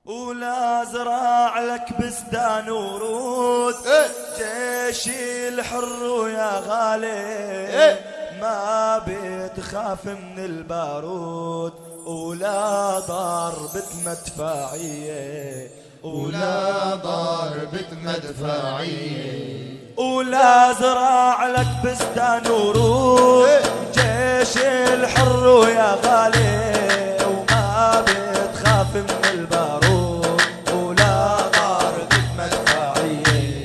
ولا زرع لك بستان ورود جيش الحر ويا غالي ما بتخاف من البارود ولا ضربة مدفعية ولا ضربة مدفعية ولا زرع لك بستان ورود جيش الحر ويا غالي وما بتخاف من البارود ولا ضربة مدفعية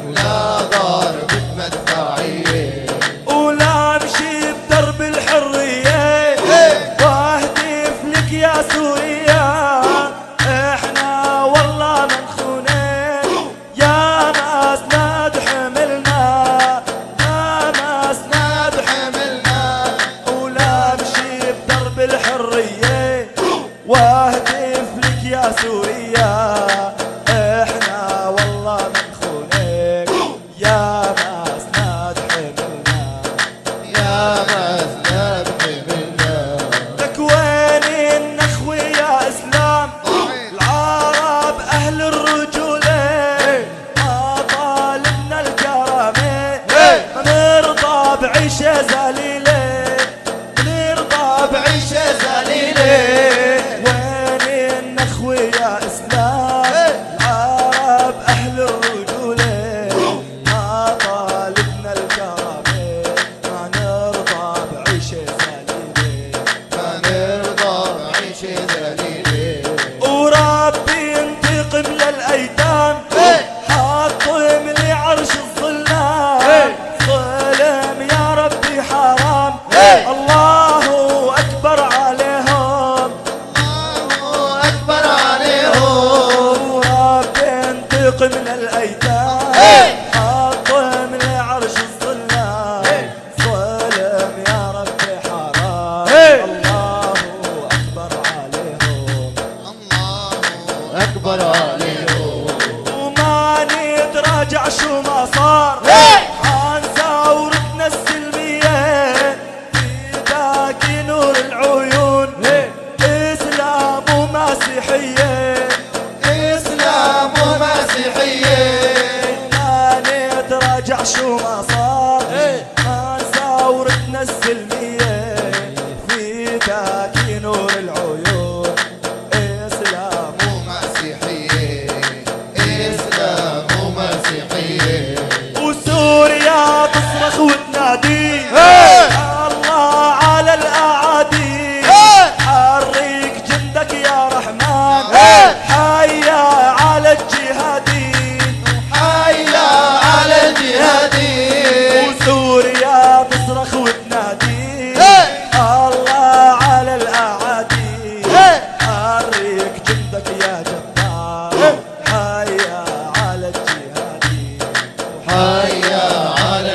ولا ضربة مدفعية ولا امشي بدرب الحرية واهتف لك يا سوريا احنا والله منخونين يا ناسنا حملنا يا ناسنا حملنا ولا امشي بدرب الحرية واهتف لك يا سوريا احنا والله منخونين يا ناسنا حملنا يا مسند حملنا. لك وين النخوة يا اسلام العرب اهل الرجولة ما طالبنا الكرامة ما نرضى بعيشة ذليلة نرضى بعيشة ذليلة وين النخوة يا اسلام العرب اهل الرجولة ما طالبنا الكرامة ما نرضى بعيشة ذليلة ما نرضى بعيش ذليلة. وربي ينتقم للأيتام حاطهم لعرش الظلام ظلم يا ربي حرام الله أكبر عليهم الله أكبر عليهم. وربي ينتقم للأيتام حاطهم لعرش الظلام ظلم يا ربي حرام الله أكبر عليهم الله أكبر عليهم. وما نتراجع شو ما صار عن ثورتنا السلمية فداك نور العيون إسلام ومسيحية إسلام ومسيحية. ما نتراجع شو ما صار عن ثورتنا السلمية فداك نور العيون إسلام ومسيحية. إسلام ومسيحية. وسوريا تصرخ وتنادي الله على الأعادي حرك جندك يا رحمن حيا على الجهادين حيا على الجهادين. وسوريا تصرخ وتنادي الله على الأعادي حرك جندك يا جبار حيا على الجهادين حيا على